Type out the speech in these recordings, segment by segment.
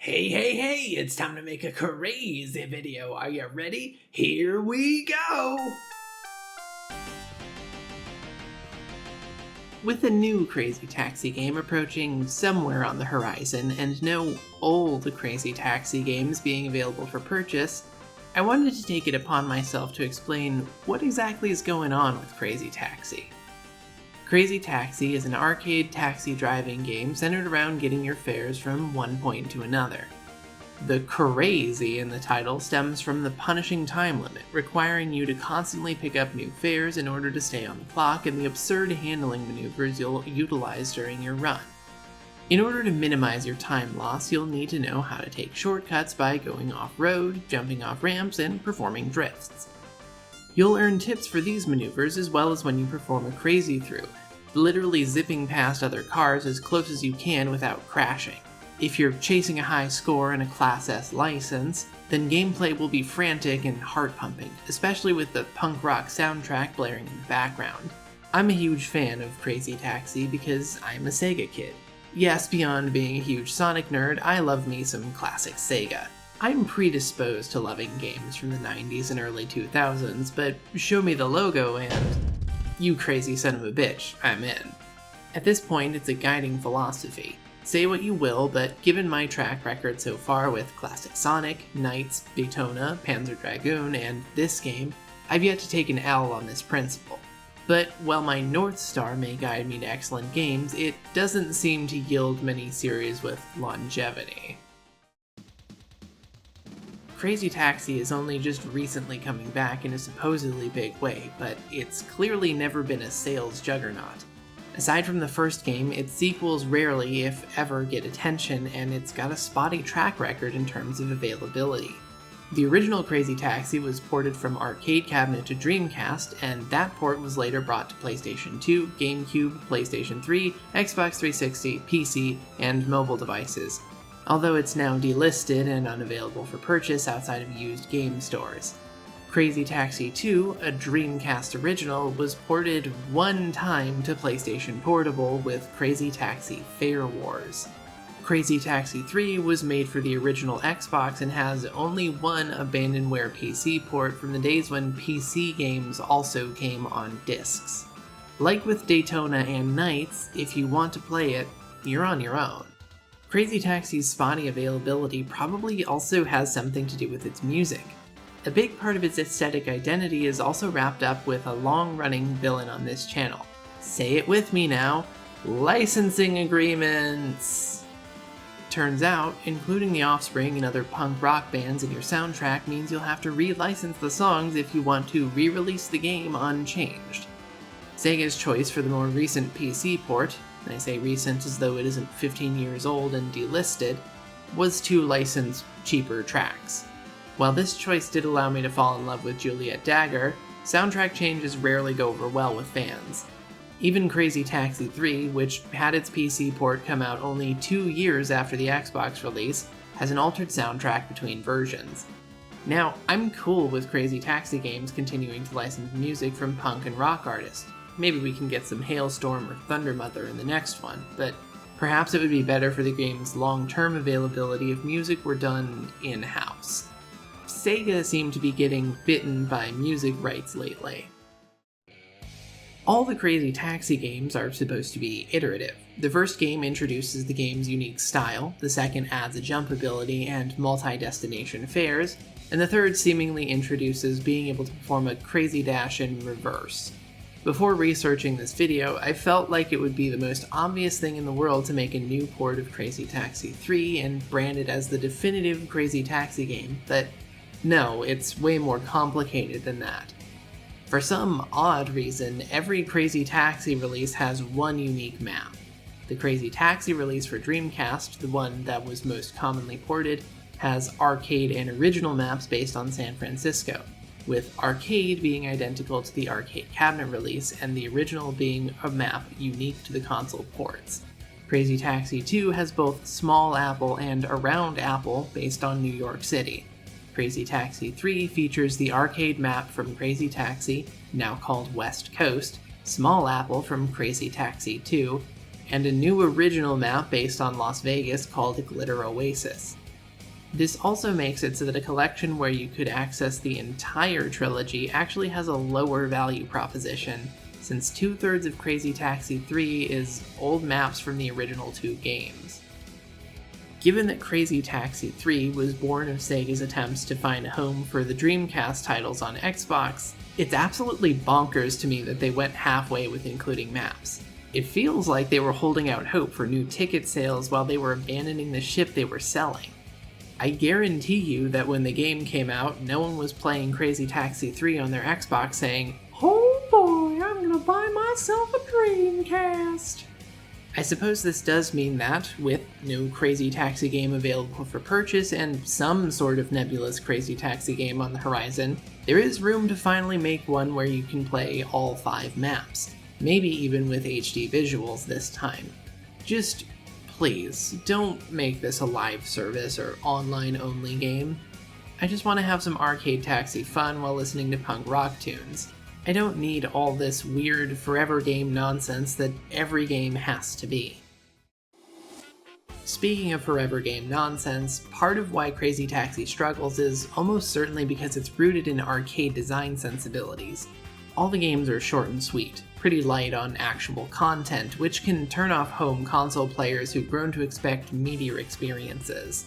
Hey, it's time to make a crazy video. Are you ready? Here we go! With a new Crazy Taxi game approaching somewhere on the horizon, and no old Crazy Taxi games being available for purchase, I wanted to take it upon myself to explain what exactly is going on with Crazy Taxi. Crazy Taxi is an arcade taxi driving game centered around getting your fares from one point to another. The crazy in the title stems from the punishing time limit, requiring you to constantly pick up new fares in order to stay on the clock, and the absurd handling maneuvers you'll utilize during your run. In order to minimize your time loss, you'll need to know how to take shortcuts by going off-road, jumping off ramps, and performing drifts. You'll earn tips for these maneuvers as well as when you perform a crazy through, literally zipping past other cars as close as you can without crashing. If you're chasing a high score and a Class S license, then gameplay will be frantic and heart-pumping, especially with the punk rock soundtrack blaring in the background. I'm a huge fan of Crazy Taxi because I'm a Sega kid. Yes, beyond being a huge Sonic nerd, I love me some classic Sega. I'm predisposed to loving games from the 90s and early 2000s, but show me the logo and, you crazy son of a bitch, I'm in. At this point, it's a guiding philosophy. Say what you will, but given my track record so far with classic Sonic, Knights, Daytona, Panzer Dragoon, and this game, I've yet to take an L on this principle. But while my North Star may guide me to excellent games, it doesn't seem to yield many series with longevity. Crazy Taxi is only just recently coming back in a supposedly big way, but it's clearly never been a sales juggernaut. Aside from the first game, its sequels rarely, if ever, get attention, and it's got a spotty track record in terms of availability. The original Crazy Taxi was ported from arcade cabinet to Dreamcast, and that port was later brought to PlayStation 2, GameCube, PlayStation 3, Xbox 360, PC, and mobile devices, although it's now delisted and unavailable for purchase outside of used game stores. Crazy Taxi 2, a Dreamcast original, was ported one time to PlayStation Portable with Crazy Taxi Fare Wars. Crazy Taxi 3 was made for the original Xbox and has only one abandonware PC port from the days when PC games also came on discs. Like with Daytona and Knights, if you want to play it, you're on your own. Crazy Taxi's spotty availability probably also has something to do with its music. A big part of its aesthetic identity is also wrapped up with a long-running villain on this channel. Say it with me now, licensing agreements! Turns out, including The Offspring and other punk rock bands in your soundtrack means you'll have to re-license the songs if you want to re-release the game unchanged. Sega's choice for the more recent PC port, and I say recent as though it isn't 15 years old and delisted, was to license cheaper tracks. While this choice did allow me to fall in love with Juliet Dagger, soundtrack changes rarely go over well with fans. Even Crazy Taxi 3, which had its PC port come out only 2 years after the Xbox release, has an altered soundtrack between versions. Now, I'm cool with Crazy Taxi games continuing to license music from punk and rock artists. Maybe we can get some Hailstorm or Thundermother in the next one, but perhaps it would be better for the game's long-term availability if music were done in-house. Sega seemed to be getting bitten by music rights lately. All the Crazy Taxi games are supposed to be iterative. The first game introduces the game's unique style, the second adds a jump ability and multi-destination fares, and the third seemingly introduces being able to perform a crazy dash in reverse. Before researching this video, I felt like it would be the most obvious thing in the world to make a new port of Crazy Taxi 3 and brand it as the definitive Crazy Taxi game, but no, it's way more complicated than that. For some odd reason, every Crazy Taxi release has one unique map. The Crazy Taxi release for Dreamcast, the one that was most commonly ported, has arcade and original maps based on San Francisco, with arcade being identical to the arcade cabinet release and the original being a map unique to the console ports. Crazy Taxi 2 has both Small Apple and Around Apple based on New York City. Crazy Taxi 3 features the arcade map from Crazy Taxi, now called West Coast, Small Apple from Crazy Taxi 2, and a new original map based on Las Vegas called Glitter Oasis. This also makes it so that a collection where you could access the entire trilogy actually has a lower value proposition, since 2/3 of Crazy Taxi 3 is old maps from the original 2 games. Given that Crazy Taxi 3 was born of Sega's attempts to find a home for the Dreamcast titles on Xbox, it's absolutely bonkers to me that they went halfway with including maps. It feels like they were holding out hope for new ticket sales while they were abandoning the ship they were selling. I guarantee you that when the game came out, no one was playing Crazy Taxi 3 on their Xbox saying, "Oh boy, I'm gonna buy myself a Dreamcast." I suppose this does mean that, with no Crazy Taxi game available for purchase and some sort of nebulous Crazy Taxi game on the horizon, there is room to finally make one where you can play all 5 maps, maybe even with HD visuals this time. Just please, don't make this a live service or online-only game. I just want to have some arcade taxi fun while listening to punk rock tunes. I don't need all this weird forever game nonsense that every game has to be. Speaking of forever game nonsense, part of why Crazy Taxi struggles is almost certainly because it's rooted in arcade design sensibilities. All the games are short and sweet, pretty light on actual content, which can turn off home console players who've grown to expect meatier experiences.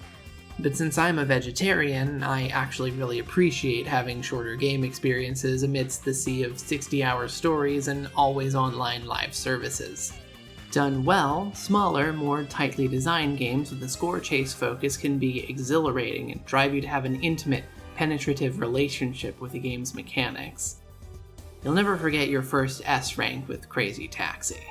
But since I'm a vegetarian, I actually really appreciate having shorter game experiences amidst the sea of 60-hour stories and always online live services. Done well, smaller, more tightly designed games with a score chase focus can be exhilarating and drive you to have an intimate, penetrative relationship with the game's mechanics. You'll never forget your first S rank with Crazy Taxi.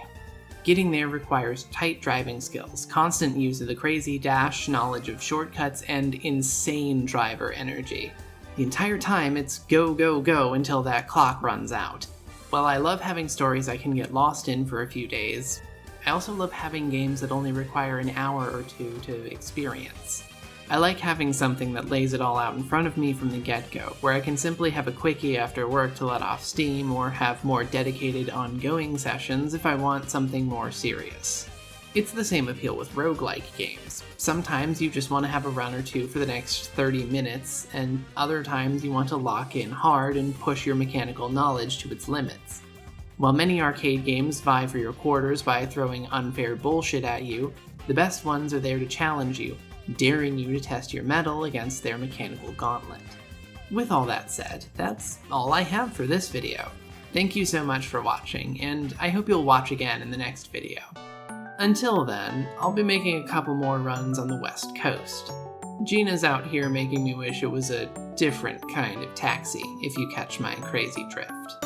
Getting there requires tight driving skills, constant use of the crazy dash, knowledge of shortcuts, and insane driver energy. The entire time, it's go, go, go until that clock runs out. While I love having stories I can get lost in for a few days, I also love having games that only require an hour or two to experience. I like having something that lays it all out in front of me from the get-go, where I can simply have a quickie after work to let off steam, or have more dedicated ongoing sessions if I want something more serious. It's the same appeal with roguelike games. Sometimes you just want to have a run or two for the next 30 minutes, and other times you want to lock in hard and push your mechanical knowledge to its limits. While many arcade games vie for your quarters by throwing unfair bullshit at you, the best ones are there to challenge you, daring you to test your mettle against their mechanical gauntlet. With all that said, that's all I have for this video. Thank you so much for watching, and I hope you'll watch again in the next video. Until then, I'll be making a couple more runs on the West Coast. Gina's out here making me wish it was a different kind of taxi, if you catch my crazy drift.